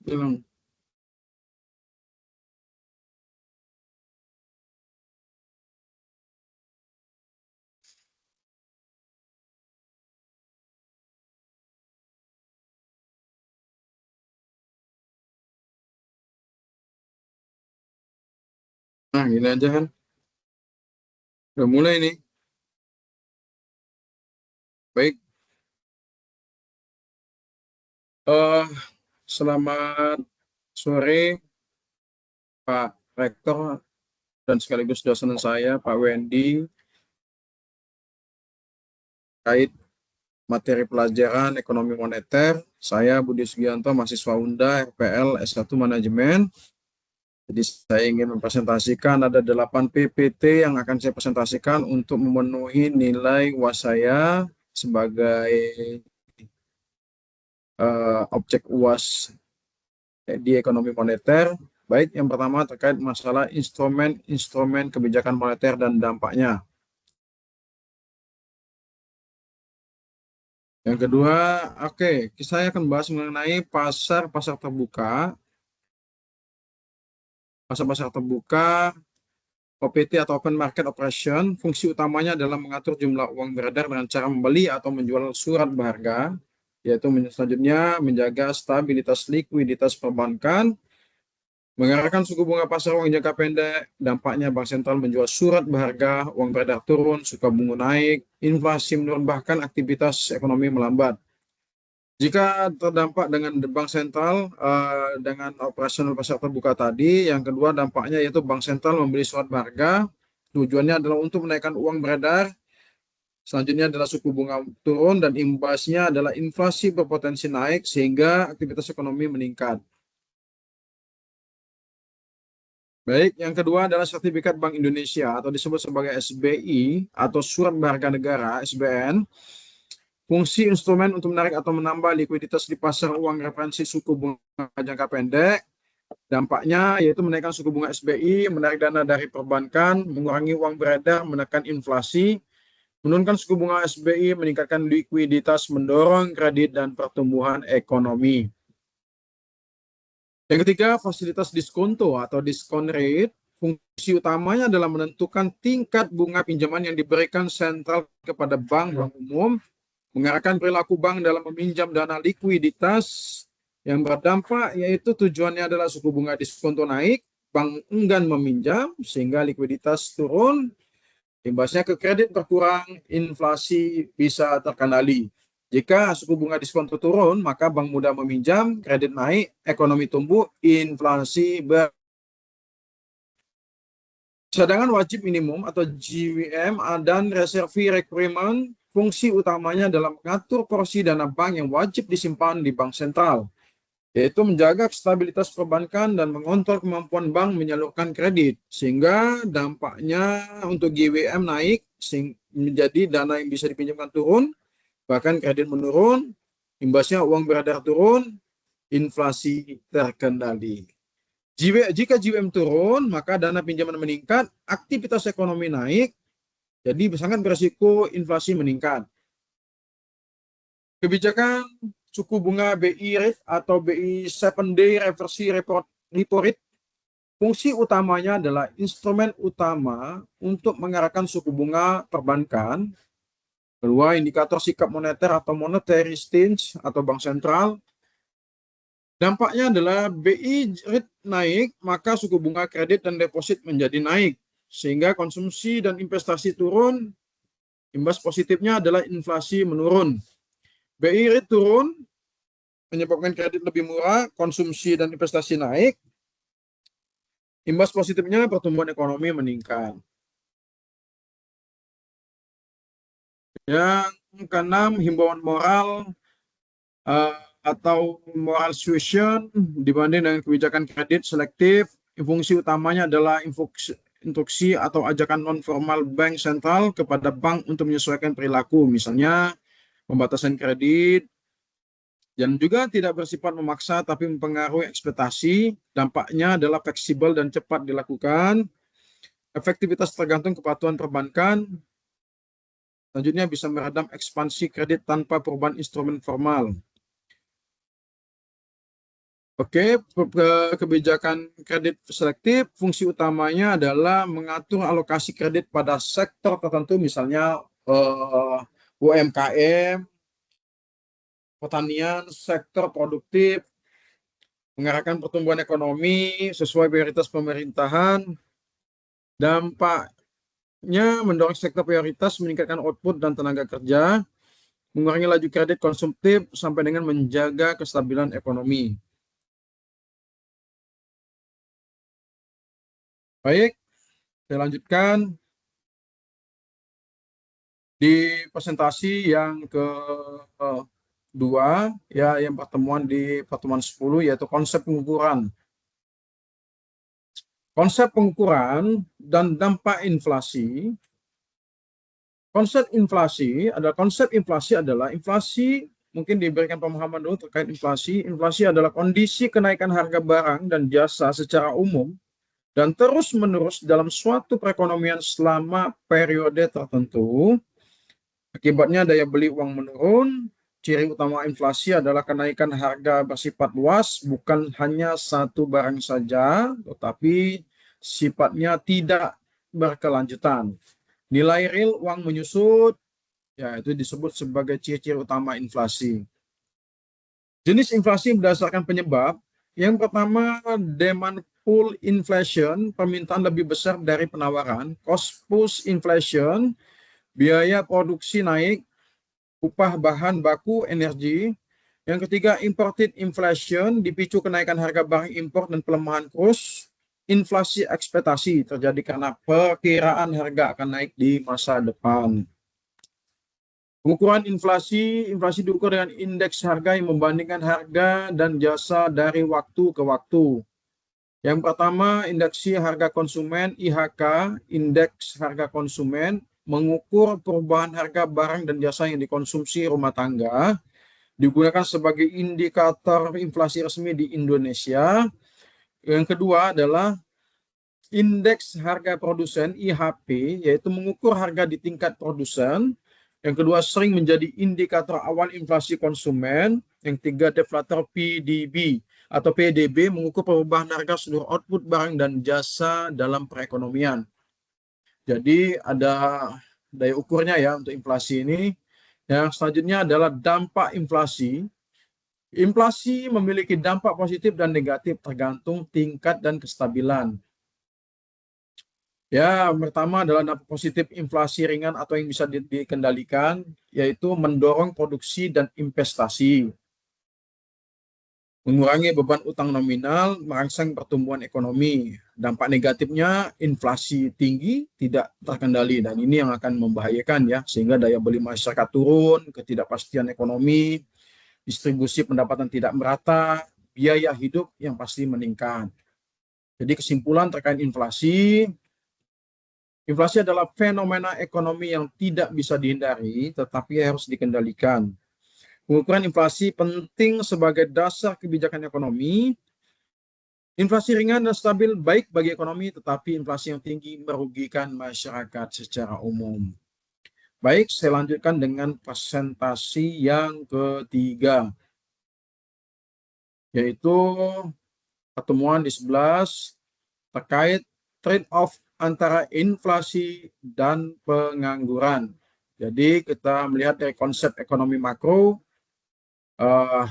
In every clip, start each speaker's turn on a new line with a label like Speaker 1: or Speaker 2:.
Speaker 1: bilang. Nah, gini aja kan. Udah mulai nih. Baik. eh Selamat sore, Pak Rektor dan sekaligus dosen saya, Pak Wendy, terkait materi pelajaran ekonomi moneter. Saya Budi Sugianto, mahasiswa UNDA, RPL S1 Manajemen. Jadi saya ingin mempresentasikan ada 8 PPT yang akan saya presentasikan untuk memenuhi nilai UAS saya sebagai objek UAS di ekonomi moneter. Baik, yang pertama terkait masalah instrumen kebijakan moneter dan dampaknya. Yang kedua, oke, saya akan bahas mengenai pasar terbuka. Pasar-pasar terbuka, OPT atau Open Market Operation, fungsi utamanya adalah mengatur jumlah uang beredar dengan cara membeli atau menjual surat berharga, yaitu selanjutnya menjaga stabilitas likuiditas perbankan, mengarahkan suku bunga pasar uang jangka pendek. Dampaknya Bank Sentral menjual surat berharga, uang beredar turun, suku bunga naik, inflasi menurun, bahkan aktivitas ekonomi melambat. Jika terdampak dengan Bank Sentral dengan operasional pasar terbuka tadi, yang kedua dampaknya yaitu Bank Sentral membeli surat berharga. Tujuannya adalah untuk menaikkan uang beredar. Selanjutnya adalah suku bunga turun dan imbasnya adalah inflasi berpotensi naik sehingga aktivitas ekonomi meningkat. Baik, yang kedua adalah sertifikat Bank Indonesia atau disebut sebagai SBI atau surat berharga negara (SBN). Fungsi instrumen untuk menarik atau menambah likuiditas di pasar uang referensi suku bunga jangka pendek. Dampaknya yaitu menaikkan suku bunga SBI, menarik dana dari perbankan, mengurangi uang beredar, menekan inflasi, menurunkan suku bunga SBI, meningkatkan likuiditas, mendorong kredit dan pertumbuhan ekonomi. Yang ketiga, fasilitas diskonto atau discount rate. Fungsi utamanya adalah menentukan tingkat bunga pinjaman yang diberikan sentral kepada bank umum, mengarahkan perilaku bank dalam meminjam dana likuiditas. Yang berdampak yaitu tujuannya adalah suku bunga diskonto naik, bank enggan meminjam sehingga likuiditas turun, imbasnya ke kredit berkurang, inflasi bisa terkendali. Jika suku bunga diskonto turun, maka bank mudah meminjam, kredit naik, ekonomi tumbuh, inflasi cadangan wajib minimum atau GWM dan reserve requirement. Fungsi utamanya dalam mengatur porsi dana bank yang wajib disimpan di bank sentral, yaitu menjaga stabilitas perbankan dan mengontrol kemampuan bank menyalurkan kredit, sehingga dampaknya untuk GWM naik, menjadi dana yang bisa dipinjamkan turun, bahkan kredit menurun, imbasnya uang beredar turun, inflasi terkendali. Jika GWM turun, maka dana pinjaman meningkat, aktivitas ekonomi naik, jadi sangat berisiko inflasi meningkat. Kebijakan suku bunga BI rate atau BI 7-day reversi repo rate, fungsi utamanya adalah instrumen utama untuk mengarahkan suku bunga perbankan. Kedua, indikator sikap moneter atau monetary stance atau bank sentral. Dampaknya adalah BI rate naik, maka suku bunga kredit dan deposit menjadi naik, sehingga konsumsi dan investasi turun. Imbas positifnya adalah inflasi menurun. BI rate turun menyebabkan kredit lebih murah, konsumsi dan investasi naik. Imbas positifnya pertumbuhan ekonomi meningkat. Yang keenam, himbauan moral atau moral suasion dibanding dengan kebijakan kredit selektif. Fungsi utamanya adalah instruksi atau ajakan non-formal bank sentral kepada bank untuk menyesuaikan perilaku, misalnya pembatasan kredit, dan juga tidak bersifat memaksa tapi mempengaruhi ekspektasi. Dampaknya adalah fleksibel dan cepat dilakukan. Efektivitas tergantung kepatuhan perbankan. Selanjutnya bisa meredam ekspansi kredit tanpa perubahan instrumen formal. Oke, kebijakan kredit selektif fungsi utamanya adalah mengatur alokasi kredit pada sektor tertentu, misalnya UMKM, pertanian, sektor produktif, mengarahkan pertumbuhan ekonomi sesuai prioritas pemerintahan. Dampaknya mendorong sektor prioritas meningkatkan output dan tenaga kerja, mengurangi laju kredit konsumtif sampai dengan menjaga kestabilan ekonomi. Baik, saya lanjutkan di presentasi yang kedua, ya, yang pertemuan 10, yaitu konsep pengukuran. Konsep pengukuran dan dampak inflasi. Konsep inflasi adalah inflasi, mungkin diberikan pemahaman dulu terkait inflasi. Inflasi adalah kondisi kenaikan harga barang dan jasa secara umum dan terus-menerus dalam suatu perekonomian selama periode tertentu. Akibatnya daya beli uang menurun. Ciri utama inflasi adalah kenaikan harga bersifat luas, bukan hanya satu barang saja, tetapi sifatnya tidak berkelanjutan. Nilai real uang menyusut, ya itu disebut sebagai ciri-ciri utama inflasi. Jenis inflasi berdasarkan penyebab. Yang pertama, demand pull inflation, permintaan lebih besar dari penawaran. Cost push inflation, biaya produksi naik, upah bahan baku, energi. Yang ketiga, imported inflation, dipicu kenaikan harga barang impor dan pelemahan kurs. Inflasi ekspektasi terjadi karena perkiraan harga akan naik di masa depan. Pengukuran inflasi diukur dengan indeks harga yang membandingkan harga dan jasa dari waktu ke waktu. Yang pertama, indeksi harga konsumen (IHK), indeks harga konsumen, mengukur perubahan harga barang dan jasa yang dikonsumsi rumah tangga, digunakan sebagai indikator inflasi resmi di Indonesia. Yang kedua adalah indeks harga produsen (IHP), yaitu mengukur harga di tingkat produsen. Yang kedua, sering menjadi indikator awal inflasi konsumen. Yang tiga, deflator PDB atau PDB, mengukur perubahan harga seluruh output barang dan jasa dalam perekonomian. Jadi ada daya ukurnya ya untuk inflasi ini. Yang selanjutnya adalah dampak inflasi. Inflasi memiliki dampak positif dan negatif tergantung tingkat dan kestabilan. Ya, pertama adalah dampak positif inflasi ringan atau yang bisa dikendalikan, yaitu mendorong produksi dan investasi, mengurangi beban utang nominal, merangsang pertumbuhan ekonomi. Dampak negatifnya, inflasi tinggi tidak terkendali, dan ini yang akan membahayakan ya, sehingga daya beli masyarakat turun, ketidakpastian ekonomi, distribusi pendapatan tidak merata, biaya hidup yang pasti meningkat. Jadi kesimpulan terkait inflasi, inflasi adalah fenomena ekonomi yang tidak bisa dihindari, tetapi harus dikendalikan. Pengukuran inflasi penting sebagai dasar kebijakan ekonomi. Inflasi ringan dan stabil baik bagi ekonomi, tetapi inflasi yang tinggi merugikan masyarakat secara umum. Baik, saya lanjutkan dengan presentasi yang ketiga, yaitu pertemuan di 11 terkait trade-off antara inflasi dan pengangguran. Jadi kita melihat dari konsep ekonomi makro,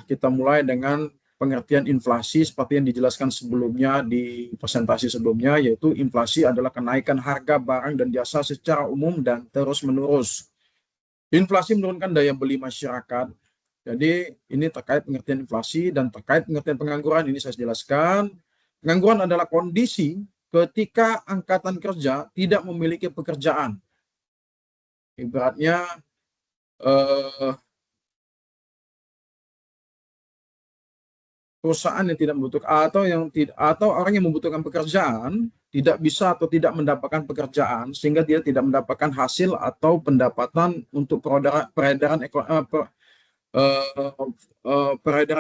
Speaker 1: kita mulai dengan pengertian inflasi seperti yang dijelaskan sebelumnya di presentasi sebelumnya, yaitu inflasi adalah kenaikan harga barang dan jasa secara umum dan terus-menerus. Inflasi menurunkan daya beli masyarakat. Jadi ini terkait pengertian inflasi, dan terkait pengertian pengangguran ini saya jelaskan. Pengangguran adalah kondisi ketika angkatan kerja tidak memiliki pekerjaan. Ibaratnya perusahaan yang tidak membutuhkan atau orang yang membutuhkan pekerjaan tidak bisa atau tidak mendapatkan pekerjaan, sehingga dia tidak mendapatkan hasil atau pendapatan untuk peredaran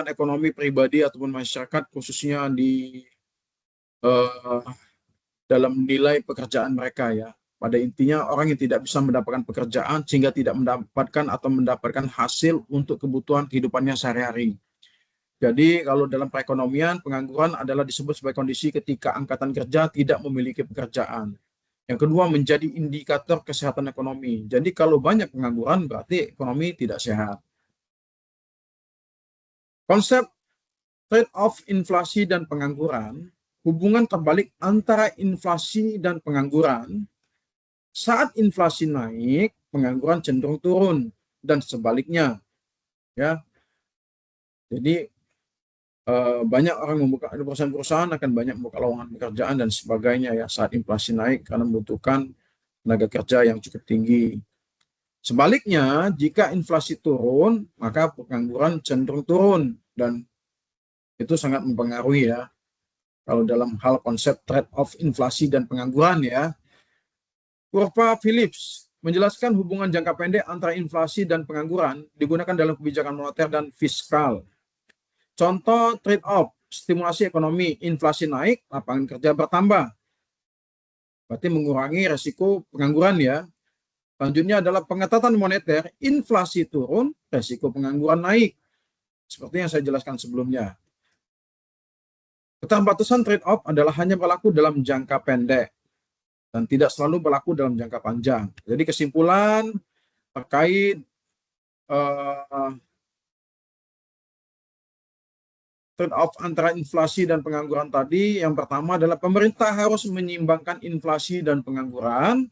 Speaker 1: ekonomi pribadi ataupun masyarakat, khususnya di dalam nilai pekerjaan mereka ya. Pada intinya orang yang tidak bisa mendapatkan pekerjaan sehingga tidak mendapatkan hasil untuk kebutuhan kehidupannya sehari-hari. Jadi kalau dalam perekonomian, pengangguran adalah disebut sebagai kondisi ketika angkatan kerja tidak memiliki pekerjaan. Yang kedua, menjadi indikator kesehatan ekonomi. Jadi kalau banyak pengangguran berarti ekonomi tidak sehat. Konsep trade-off inflasi dan pengangguran, hubungan terbalik antara inflasi dan pengangguran. Saat inflasi naik, pengangguran cenderung turun dan sebaliknya. Ya, jadi banyak orang membuka perusahaan-perusahaan akan banyak membuka lowongan pekerjaan dan sebagainya ya saat inflasi naik karena membutuhkan tenaga kerja yang cukup tinggi. Sebaliknya, jika inflasi turun, maka pengangguran cenderung turun dan itu sangat mempengaruhi ya. Kalau dalam hal konsep trade-off inflasi dan pengangguran ya. Kurva Phillips menjelaskan hubungan jangka pendek antara inflasi dan pengangguran digunakan dalam kebijakan moneter dan fiskal. Contoh trade-off, stimulasi ekonomi, inflasi naik, lapangan kerja bertambah. Berarti mengurangi resiko pengangguran ya. Selanjutnya adalah pengetatan moneter, inflasi turun, resiko pengangguran naik. Seperti yang saya jelaskan sebelumnya. Keterbatasan trade-off adalah hanya berlaku dalam jangka pendek dan tidak selalu berlaku dalam jangka panjang. Jadi kesimpulan terkait trade-off antara inflasi dan pengangguran tadi, yang pertama adalah pemerintah harus menyeimbangkan inflasi dan pengangguran.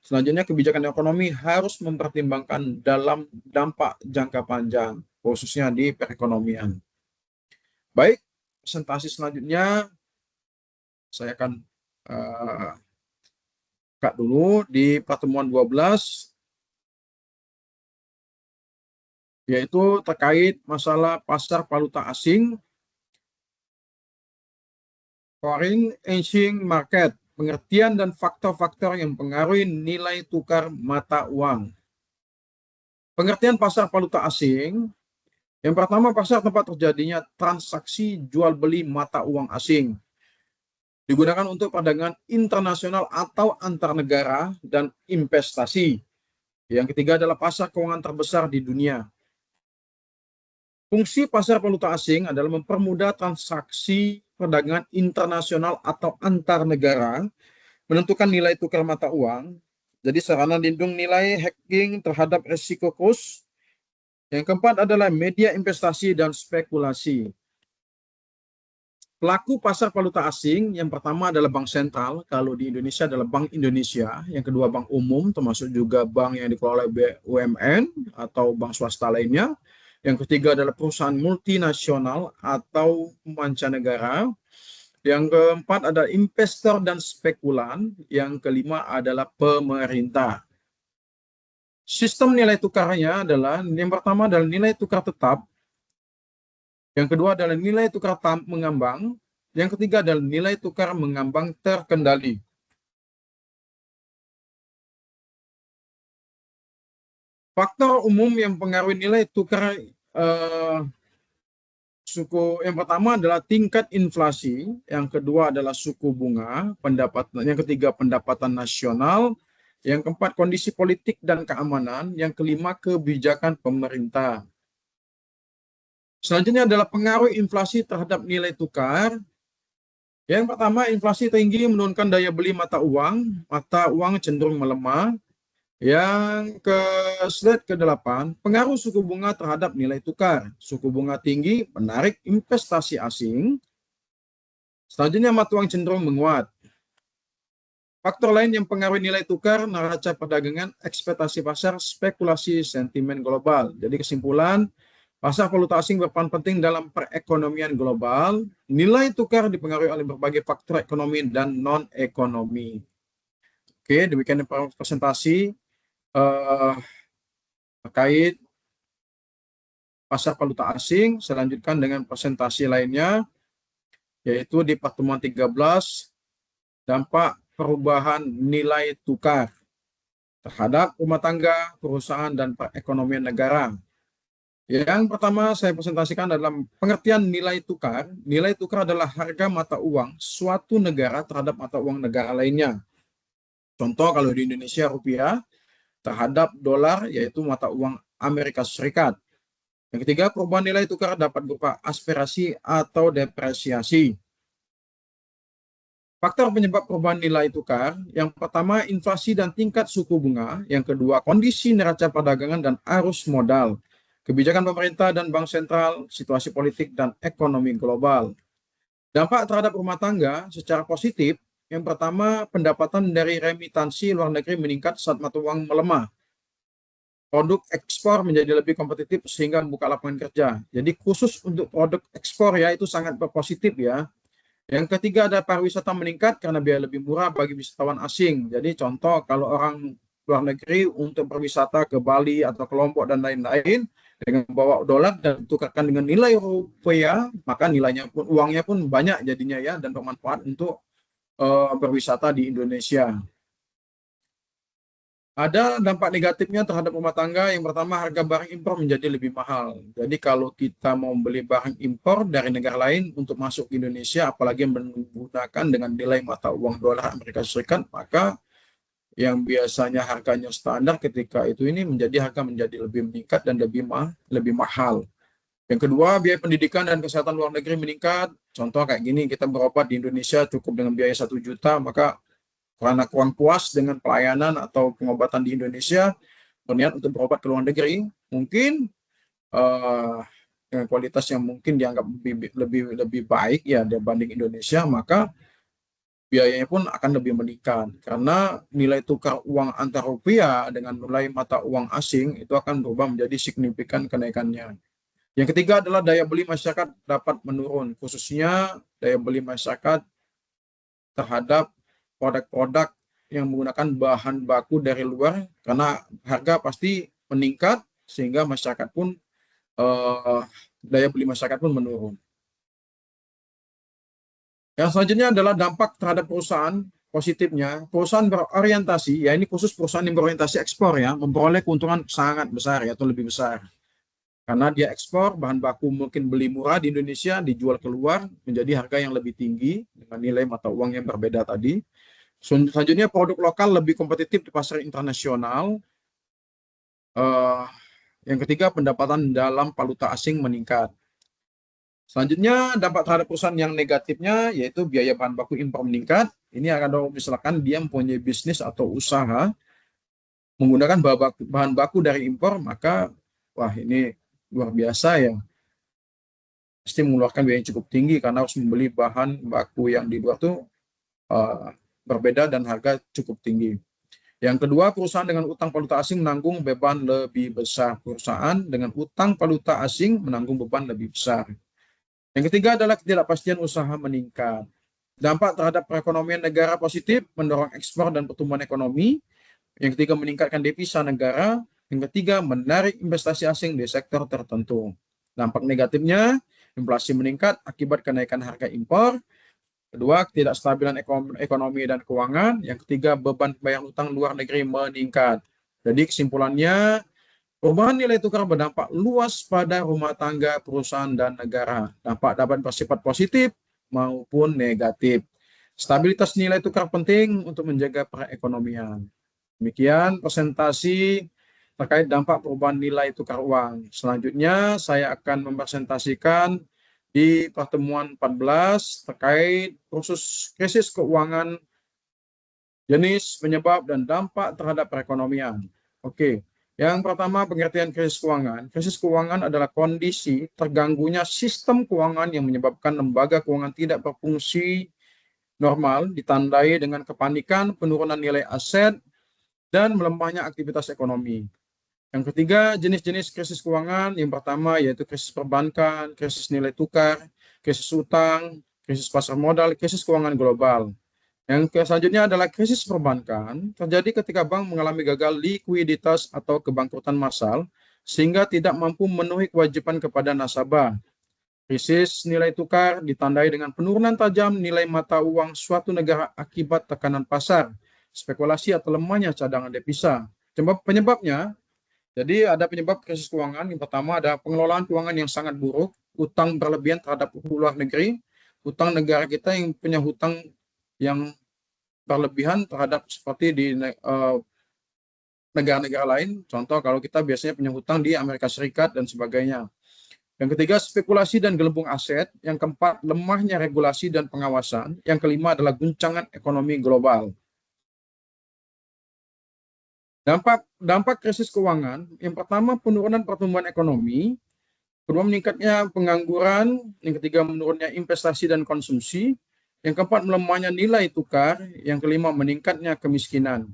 Speaker 1: Selanjutnya, kebijakan ekonomi harus mempertimbangkan dalam dampak jangka panjang, khususnya di perekonomian. Baik, presentasi selanjutnya saya akan buka dulu di pertemuan 12, yaitu terkait masalah pasar valuta asing, foreign exchange market, pengertian dan faktor-faktor yang mempengaruhi nilai tukar mata uang. Pengertian pasar valuta asing, yang pertama pasar tempat terjadinya transaksi jual beli mata uang asing. Digunakan untuk perdagangan internasional atau antar negara dan investasi. Yang ketiga adalah pasar keuangan terbesar di dunia. Fungsi pasar valuta asing adalah mempermudah transaksi perdagangan internasional atau antar negara, menentukan nilai tukar mata uang, jadi sarana lindung nilai hedging terhadap risiko kurs. Yang keempat adalah media investasi dan spekulasi. Pelaku pasar valuta asing, yang pertama adalah bank sentral, kalau di Indonesia adalah Bank Indonesia, yang kedua bank umum, termasuk juga bank yang dikelola BUMN atau bank swasta lainnya, yang ketiga adalah perusahaan multinasional atau mancanegara, yang keempat adalah investor dan spekulan, yang kelima adalah pemerintah. Sistem nilai tukarnya adalah, yang pertama adalah nilai tukar tetap, yang kedua adalah nilai tukar mengambang, yang ketiga adalah nilai tukar mengambang terkendali. Faktor umum yang mempengaruhi nilai tukar yang pertama adalah tingkat inflasi, yang kedua adalah suku bunga, yang ketiga pendapatan nasional, yang keempat kondisi politik dan keamanan, yang kelima kebijakan pemerintah. Selanjutnya adalah pengaruh inflasi terhadap nilai tukar. Yang pertama, inflasi tinggi menurunkan daya beli mata uang cenderung melemah. Yang ke slide ke-8, pengaruh suku bunga terhadap nilai tukar. Suku bunga tinggi menarik investasi asing. Selanjutnya, mata uang cenderung menguat. Faktor lain yang mempengaruhi nilai tukar, neraca perdagangan, ekspektasi pasar, spekulasi sentimen global. Jadi kesimpulan, pasar valuta asing berperan penting dalam perekonomian global. Nilai tukar dipengaruhi oleh berbagai faktor ekonomi dan non-ekonomi. Oke, demikian presentasi terkait pasar valuta asing. Saya lanjutkan dengan presentasi lainnya, yaitu di pertemuan 13, dampak perubahan nilai tukar terhadap rumah tangga, perusahaan, dan perekonomian negara. Yang pertama saya presentasikan adalah pengertian nilai tukar. Nilai tukar adalah harga mata uang suatu negara terhadap mata uang negara lainnya. Contoh kalau di Indonesia rupiah terhadap dolar, yaitu mata uang Amerika Serikat. Yang ketiga, perubahan nilai tukar dapat berupa aspirasi atau depresiasi. Faktor penyebab perubahan nilai tukar, yang pertama inflasi dan tingkat suku bunga, yang kedua kondisi neraca perdagangan dan arus modal, kebijakan pemerintah dan bank sentral, situasi politik dan ekonomi global. Dampak terhadap rumah tangga secara positif, yang pertama pendapatan dari remitansi luar negeri meningkat saat mata uang melemah. Produk ekspor menjadi lebih kompetitif sehingga membuka lapangan kerja. Jadi khusus untuk produk ekspor ya itu sangat berpositif ya. Yang ketiga ada pariwisata meningkat karena biaya lebih murah bagi wisatawan asing. Jadi contoh kalau orang luar negeri untuk berwisata ke Bali atau ke Lombok dan lain-lain dengan bawa dolar dan tukarkan dengan nilai rupiah, maka nilainya pun uangnya pun banyak jadinya ya dan bermanfaat untuk berwisata di Indonesia. Ada dampak negatifnya terhadap rumah tangga. Yang pertama, harga barang impor menjadi lebih mahal. Jadi kalau kita mau beli barang impor dari negara lain untuk masuk ke Indonesia, apalagi menggunakan dengan nilai mata uang dolar Amerika Serikat, maka yang biasanya harganya standar ketika itu ini menjadi harga menjadi lebih meningkat dan lebih mahal. Yang kedua, biaya pendidikan dan kesehatan luar negeri meningkat. Contoh kayak gini, kita berobat di Indonesia cukup dengan biaya 1 juta, maka karena kurang puas dengan pelayanan atau pengobatan di Indonesia, berniat untuk berobat ke luar negeri, mungkin uh, dengan kualitas yang mungkin dianggap lebih baik ya dibanding Indonesia, maka biayanya pun akan lebih meningkat karena nilai tukar uang antar rupiah dengan nilai mata uang asing itu akan berubah menjadi signifikan kenaikannya. Yang ketiga adalah daya beli masyarakat dapat menurun, khususnya daya beli masyarakat terhadap produk-produk yang menggunakan bahan baku dari luar karena harga pasti meningkat sehingga masyarakat pun eh, daya beli masyarakat pun menurun. Yang selanjutnya adalah dampak terhadap perusahaan. Positifnya, perusahaan berorientasi, ya ini khusus perusahaan yang berorientasi ekspor ya, memperoleh keuntungan sangat besar ya, atau lebih besar. Karena dia ekspor, bahan baku mungkin beli murah di Indonesia, dijual keluar menjadi harga yang lebih tinggi dengan nilai mata uang yang berbeda tadi. Selanjutnya produk lokal lebih kompetitif di pasar internasional. Uh, yang ketiga pendapatan dalam valuta asing meningkat. Selanjutnya dampak terhadap perusahaan yang negatifnya yaitu biaya bahan baku impor meningkat. Ini akan misalkan dia mempunyai bisnis atau usaha menggunakan bahan baku dari impor, maka wah ini luar biasa ya. Pasti mengeluarkan biaya yang cukup tinggi karena harus membeli bahan baku yang di luar tuh uh, berbeda dan harga cukup tinggi. Yang kedua, perusahaan dengan utang valuta asing menanggung beban lebih besar. Perusahaan dengan utang valuta asing menanggung beban lebih besar. Yang ketiga adalah ketidakpastian usaha meningkat. Dampak terhadap perekonomian negara positif, mendorong ekspor dan pertumbuhan ekonomi. Yang ketiga, meningkatkan devisa negara. Yang ketiga, menarik investasi asing di sektor tertentu. Dampak negatifnya, inflasi meningkat akibat kenaikan harga impor. Kedua, ketidakstabilan ekonomi dan keuangan. Yang ketiga, beban pembayaran utang luar negeri meningkat. Jadi kesimpulannya, perubahan nilai tukar berdampak luas pada rumah tangga, perusahaan, dan negara. Dampak dapat bersifat positif maupun negatif. Stabilitas nilai tukar penting untuk menjaga perekonomian. Demikian presentasi terkait dampak perubahan nilai tukar uang. Selanjutnya, saya akan mempresentasikan di pertemuan 14 terkait krisis keuangan, jenis, penyebab, dan dampak terhadap perekonomian. Oke, yang pertama pengertian krisis keuangan. Krisis keuangan adalah kondisi terganggunya sistem keuangan yang menyebabkan lembaga keuangan tidak berfungsi normal, ditandai dengan kepanikan, penurunan nilai aset, dan melemahnya aktivitas ekonomi. Yang ketiga, jenis-jenis krisis keuangan. Yang pertama yaitu krisis perbankan, krisis nilai tukar, krisis utang, krisis pasar modal, krisis keuangan global. Yang selanjutnya adalah krisis perbankan, terjadi ketika bank mengalami gagal likuiditas atau kebangkrutan massal, sehingga tidak mampu memenuhi kewajiban kepada nasabah. Krisis nilai tukar ditandai dengan penurunan tajam nilai mata uang suatu negara akibat tekanan pasar, spekulasi atau lemahnya cadangan devisa. Penyebabnya, jadi ada penyebab krisis keuangan. Yang pertama ada pengelolaan keuangan yang sangat buruk, utang berlebihan terhadap luar negeri, utang negara kita yang punya hutang yang berlebihan terhadap seperti di negara-negara lain. Contoh kalau kita biasanya punya hutang di Amerika Serikat dan sebagainya. Yang ketiga, spekulasi dan gelembung aset. Yang keempat, lemahnya regulasi dan pengawasan. Yang kelima adalah guncangan ekonomi global. Dampak krisis keuangan. Yang pertama, penurunan pertumbuhan ekonomi. Kedua, meningkatnya pengangguran. Yang ketiga, menurunnya investasi dan konsumsi. Yang keempat, melemahnya nilai tukar. Yang kelima, meningkatnya kemiskinan.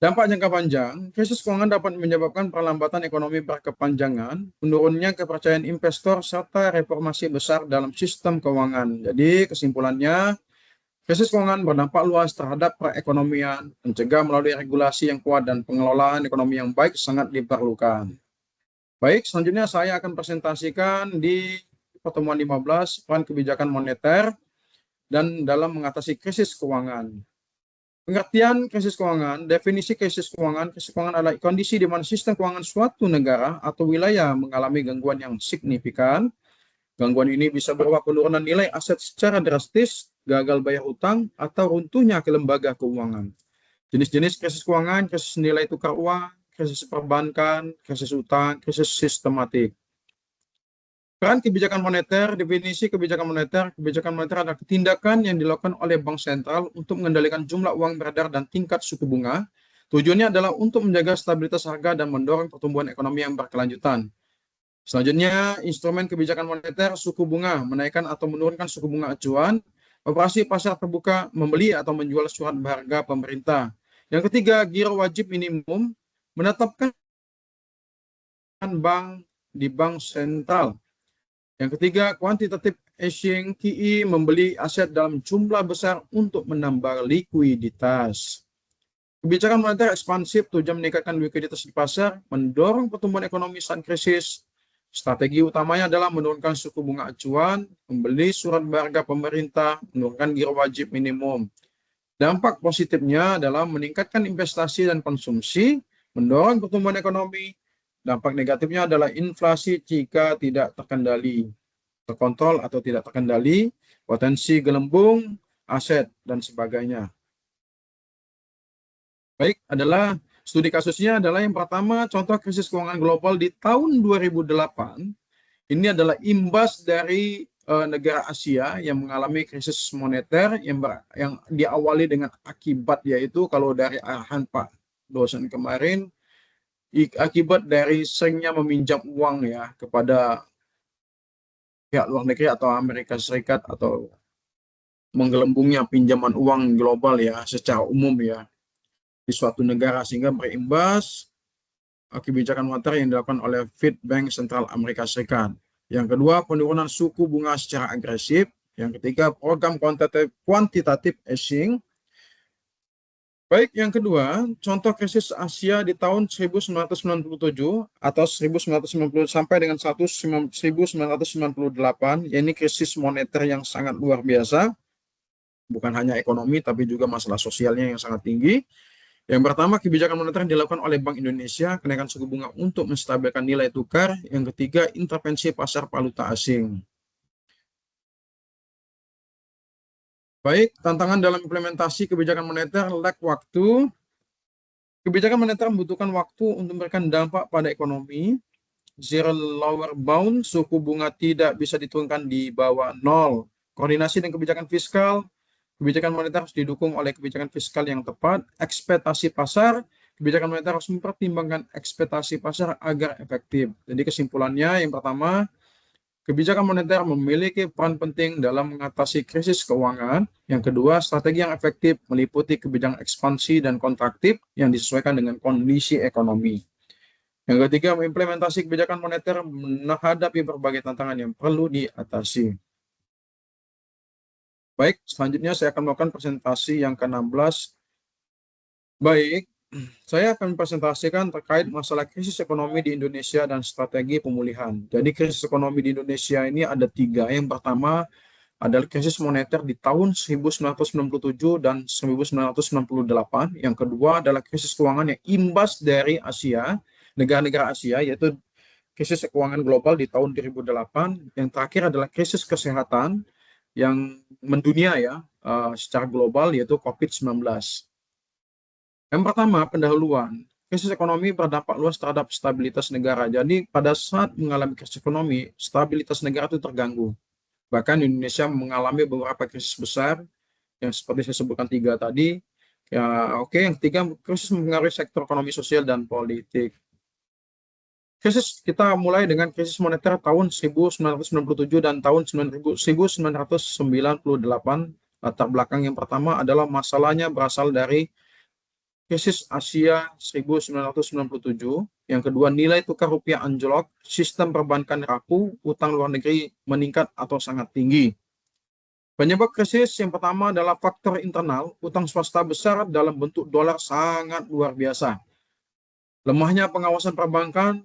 Speaker 1: Dampak jangka panjang, krisis keuangan dapat menyebabkan perlambatan ekonomi berkepanjangan, menurunnya kepercayaan investor, serta reformasi besar dalam sistem keuangan. Jadi, kesimpulannya, krisis keuangan berdampak luas terhadap perekonomian, mencegah melalui regulasi yang kuat dan pengelolaan ekonomi yang baik sangat diperlukan. Baik, selanjutnya saya akan presentasikan di pertemuan 15, peran kebijakan moneter dan dalam mengatasi krisis keuangan. Pengertian krisis keuangan, definisi krisis keuangan adalah kondisi di mana sistem keuangan suatu negara atau wilayah mengalami gangguan yang signifikan. Gangguan ini bisa berupa penurunan nilai aset secara drastis, gagal bayar utang, atau runtuhnya ke lembaga keuangan. Jenis-jenis krisis keuangan, krisis nilai tukar uang, krisis perbankan, krisis utang, krisis sistematik. Peran kebijakan moneter, definisi kebijakan moneter adalah tindakan yang dilakukan oleh bank sentral untuk mengendalikan jumlah uang beredar dan tingkat suku bunga. Tujuannya adalah untuk menjaga stabilitas harga dan mendorong pertumbuhan ekonomi yang berkelanjutan. Selanjutnya, instrumen kebijakan moneter, suku bunga, menaikkan atau menurunkan suku bunga acuan, operasi pasar terbuka, membeli atau menjual surat berharga pemerintah. Yang ketiga, giro wajib minimum, menetapkan bank di bank sentral. Yang ketiga, quantitative easing, QE, membeli aset dalam jumlah besar untuk menambah likuiditas. Kebijakan moneter ekspansif tujuan meningkatkan likuiditas di pasar, mendorong pertumbuhan ekonomi saat krisis. Strategi utamanya adalah menurunkan suku bunga acuan, membeli surat berharga pemerintah, menurunkan giro wajib minimum. Dampak positifnya adalah meningkatkan investasi dan konsumsi, mendorong pertumbuhan ekonomi. Dampak negatifnya adalah inflasi jika tidak terkontrol atau tidak terkendali, potensi gelembung, aset, dan sebagainya. Baik, adalah studi kasusnya adalah yang pertama, contoh krisis keuangan global di tahun 2008. Ini adalah imbas dari negara Asia yang mengalami krisis moneter yang diawali dengan akibat, yaitu kalau dari arahan Pak dosen kemarin, akibat dari seringnya meminjam uang ya kepada pihak luar negeri atau Amerika Serikat atau menggelembungnya pinjaman uang global ya secara umum ya di suatu negara sehingga berimbas kebijakan moneter yang dilakukan oleh Fed Bank Sentral Amerika Serikat. Yang kedua, penurunan suku bunga secara agresif. Yang ketiga, program quantitative easing. Baik, yang kedua, contoh krisis Asia di tahun 1997 atau 1990 sampai dengan 1998, yaitu krisis moneter yang sangat luar biasa, bukan hanya ekonomi tapi juga masalah sosialnya yang sangat tinggi. Yang pertama, kebijakan moneter yang dilakukan oleh Bank Indonesia, kenaikan suku bunga untuk menstabilkan nilai tukar. Yang ketiga, intervensi pasar valuta asing. Baik, tantangan dalam implementasi kebijakan moneter, lag waktu. Kebijakan moneter membutuhkan waktu untuk memberikan dampak pada ekonomi. Zero lower bound, suku bunga tidak bisa diturunkan di bawah 0. Koordinasi dengan kebijakan fiskal, kebijakan moneter harus didukung oleh kebijakan fiskal yang tepat. Ekspektasi pasar, kebijakan moneter harus mempertimbangkan ekspektasi pasar agar efektif. Jadi kesimpulannya, yang pertama, kebijakan moneter memiliki peran penting dalam mengatasi krisis keuangan. Yang kedua, strategi yang efektif meliputi kebijakan ekspansi dan kontraktif yang disesuaikan dengan kondisi ekonomi. Yang ketiga, mengimplementasi kebijakan moneter menghadapi berbagai tantangan yang perlu diatasi. Baik, selanjutnya saya akan melakukan presentasi yang ke-16. Baik, saya akan presentasikan terkait masalah krisis ekonomi di Indonesia dan strategi pemulihan. Jadi krisis ekonomi di Indonesia ini ada 3. Yang pertama adalah krisis moneter di tahun 1997 dan 1998. Yang kedua adalah krisis keuangan yang imbas dari Asia, negara-negara Asia, yaitu krisis keuangan global di tahun 2008. Yang terakhir adalah krisis kesehatan yang mendunia ya secara global, yaitu COVID-19. Yang pertama, pendahuluan. krisis ekonomi berdampak luas terhadap stabilitas negara. Jadi pada saat mengalami krisis ekonomi, stabilitas negara itu terganggu. Bahkan Indonesia mengalami beberapa krisis besar yang seperti saya sebutkan 3 tadi. Ya, oke, yang ketiga, krisis mempengaruhi sektor ekonomi, sosial, dan politik. Krisis kita mulai dengan krisis moneter tahun 1997 dan tahun 1998. Latar belakang yang pertama adalah masalahnya berasal dari krisis Asia 1997. Yang kedua, nilai tukar rupiah anjlok, sistem perbankan rapuh, utang luar negeri meningkat atau sangat tinggi. Penyebab krisis yang pertama adalah faktor internal, utang swasta besar dalam bentuk dolar sangat luar biasa. Lemahnya pengawasan perbankan,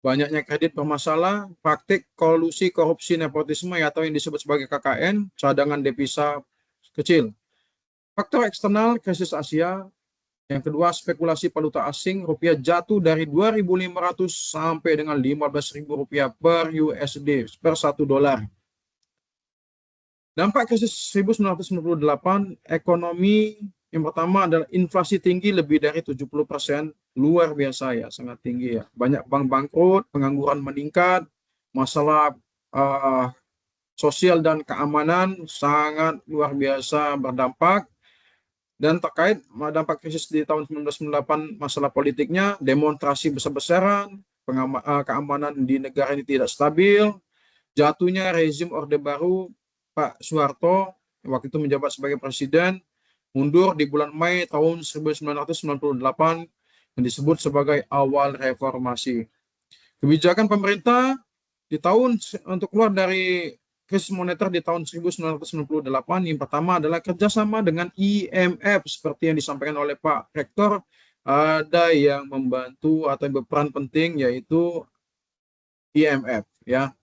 Speaker 1: banyaknya kredit bermasalah, praktik kolusi korupsi nepotisme atau yang disebut sebagai KKN, cadangan devisa kecil. Faktor eksternal, krisis Asia. Yang kedua, spekulasi valuta asing, rupiah jatuh dari 2.500 sampai dengan 15.000 rupiah per USD per 1 dolar. Dampak krisis 1998, ekonomi yang pertama adalah inflasi tinggi lebih dari 70%, luar biasa ya, sangat tinggi ya. Banyak bank bangkrut, pengangguran meningkat, masalah sosial dan keamanan sangat luar biasa berdampak. Dan terkait dampak krisis di tahun 1998, masalah politiknya, demonstrasi besar-besaran, keamanan di negara ini tidak stabil, jatuhnya rezim Orde Baru, Pak Soeharto waktu itu menjabat sebagai presiden, mundur di bulan Mei tahun 1998 yang disebut sebagai awal reformasi. Kebijakan pemerintah di tahun untuk keluar dari krisis moneter di tahun 1998 yang pertama adalah kerjasama dengan IMF seperti yang disampaikan oleh Pak Rektor. Ada yang membantu atau yang berperan penting yaitu IMF ya.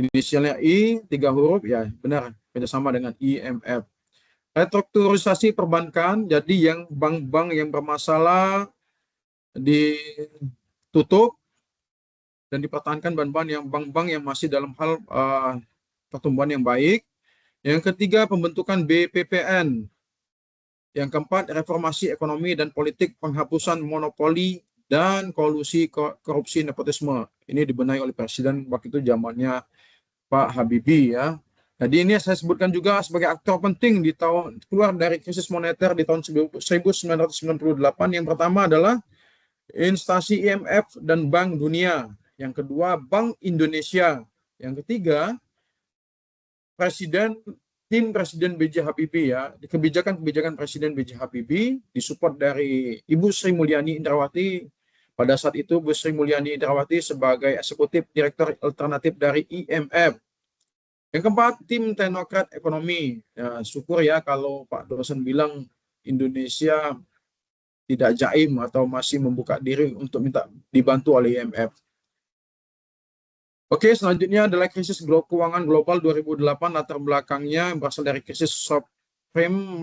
Speaker 1: Inisialnya I, 3 huruf, ya benar, kerjasama dengan IMF. Restrukturisasi perbankan, jadi yang bank-bank yang bermasalah ditutup dan dipertahankan bank-bank yang masih dalam hal pertumbuhan yang baik. Yang ketiga, pembentukan BPPN. Yang keempat, reformasi ekonomi dan politik, penghapusan monopoli dan kolusi korupsi nepotisme. Ini dibenahi oleh Presiden waktu itu zamannya Pak Habibie ya. Jadi ini saya sebutkan juga sebagai aktor penting di tahun keluar dari krisis moneter di tahun 1998. Yang pertama adalah instansi IMF dan Bank Dunia. Yang kedua, Bank Indonesia. Yang ketiga, tim Presiden B.J. Habibie ya. Kebijakan-kebijakan Presiden B.J. Habibie disupport dari Ibu Sri Mulyani Indrawati. Pada saat itu, Bu Sri Mulyani Indrawati sebagai eksekutif direktur alternatif dari IMF. Yang keempat, tim teknokrat ekonomi. Ya, syukur ya kalau Pak dosen bilang Indonesia tidak jaim atau masih membuka diri untuk minta dibantu oleh IMF. Oke, selanjutnya adalah krisis keuangan global 2008. Latar belakangnya berasal dari krisis subprime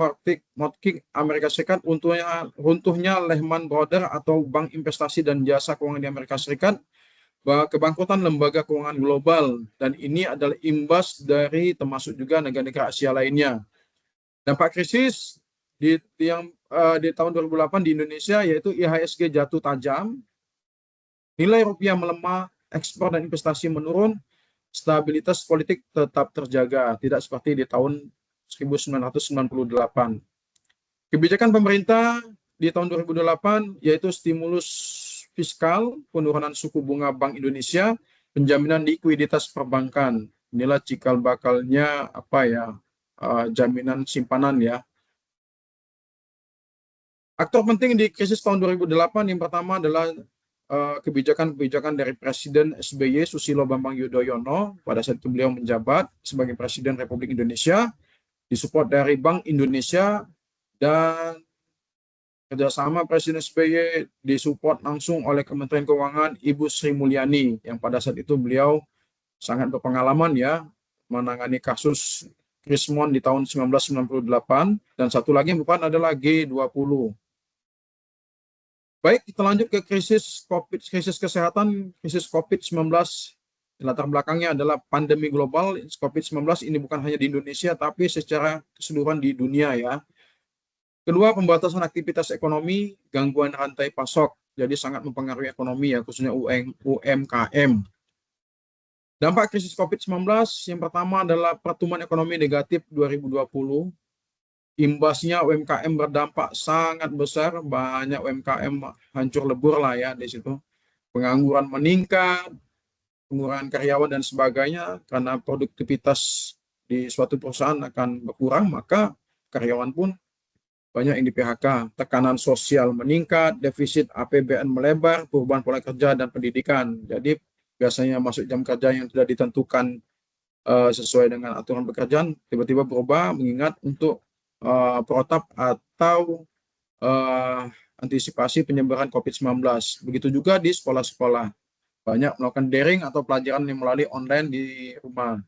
Speaker 1: mortgage Amerika Serikat, runtuhnya Lehman Brothers atau bank investasi dan jasa keuangan di Amerika Serikat, kebangkrutan lembaga keuangan global, dan ini adalah imbas dari termasuk juga negara-negara Asia lainnya. Dampak krisis di tahun 2008 di Indonesia yaitu IHSG jatuh tajam, nilai rupiah melemah, ekspor dan investasi menurun, stabilitas politik tetap terjaga, tidak seperti di tahun 1998. Kebijakan pemerintah di tahun 2008 yaitu stimulus fiskal, penurunan suku bunga Bank Indonesia, penjaminan likuiditas perbankan. Inilah cikal bakalnya jaminan simpanan ya. Aktor penting di krisis tahun 2008 yang pertama adalah kebijakan-kebijakan dari Presiden SBY Susilo Bambang Yudhoyono. Pada saat itu beliau menjabat sebagai Presiden Republik Indonesia, disupport dari Bank Indonesia, dan kerjasama Presiden SBY disupport langsung oleh Kementerian Keuangan Ibu Sri Mulyani, yang pada saat itu beliau sangat berpengalaman ya menangani kasus Krismon di tahun 1998, dan satu lagi yang bukan adalah G20. Baik, kita lanjut ke krisis kesehatan, krisis COVID-19. Latar belakangnya adalah pandemi global. COVID-19 ini bukan hanya di Indonesia, tapi secara keseluruhan di dunia ya. Kedua, pembatasan aktivitas ekonomi, gangguan rantai pasok. jadi sangat mempengaruhi ekonomi ya, khususnya UMKM. Dampak krisis COVID-19 yang pertama adalah pertumbuhan ekonomi negatif 2020. Imbasnya UMKM berdampak sangat besar, banyak UMKM hancur lebur lah ya di situ. Pengangguran meningkat, pengurangan karyawan dan sebagainya, karena produktivitas di suatu perusahaan akan berkurang, maka karyawan pun banyak yang di PHK. Tekanan sosial meningkat, defisit APBN melebar, perubahan pola kerja dan pendidikan. Jadi biasanya masuk jam kerja yang tidak ditentukan sesuai dengan aturan pekerjaan, tiba-tiba berubah mengingat untuk protap atau antisipasi penyebaran COVID-19. Begitu juga di sekolah-sekolah. Banyak melakukan daring atau pelajaran yang melalui online di rumah.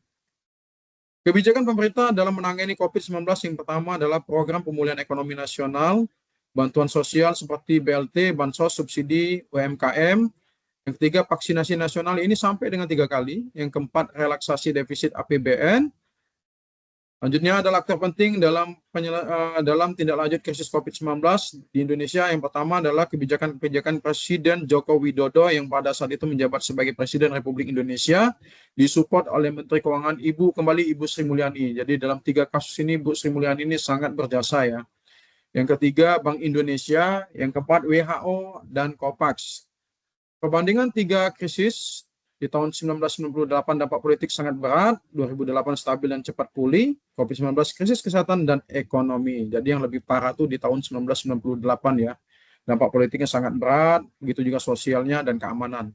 Speaker 1: Kebijakan pemerintah dalam menangani COVID-19 yang pertama adalah program pemulihan ekonomi nasional, bantuan sosial seperti BLT, bansos, subsidi UMKM. Yang ketiga, vaksinasi nasional ini sampai dengan 3 kali. Yang keempat, relaksasi defisit APBN. Selanjutnya adalah aktor penting dalam tindak lanjut krisis COVID-19 di Indonesia. Yang pertama adalah kebijakan-kebijakan Presiden Joko Widodo yang pada saat itu menjabat sebagai Presiden Republik Indonesia, disupport oleh Menteri Keuangan Ibu Sri Mulyani. Jadi dalam 3 kasus ini Bu Sri Mulyani ini sangat berjasa ya. Yang ketiga Bank Indonesia, yang keempat WHO dan COVAX. Perbandingan 3 krisis di tahun 1998 dampak politik sangat berat, 2008 stabil dan cepat pulih, COVID-19 krisis kesehatan dan ekonomi. Jadi yang lebih parah itu di tahun 1998 ya. Dampak politiknya sangat berat, begitu juga sosialnya dan keamanan.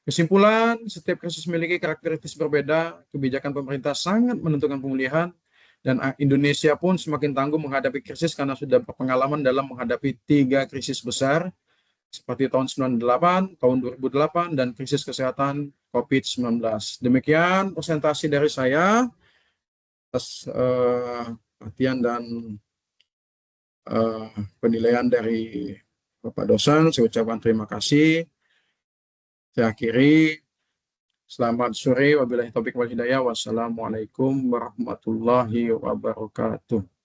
Speaker 1: Kesimpulan, setiap krisis memiliki karakteristik berbeda, kebijakan pemerintah sangat menentukan pemulihan, dan Indonesia pun semakin tangguh menghadapi krisis karena sudah berpengalaman dalam menghadapi 3 krisis besar, seperti tahun 98, tahun 2008, dan krisis kesehatan COVID-19. Demikian presentasi dari saya atas perhatian dan penilaian dari Bapak dosen. Saya ucapkan terima kasih. Saya akhiri. Selamat sore. Wabillahi taufiq wal hidayah. Wassalamualaikum warahmatullahi wabarakatuh.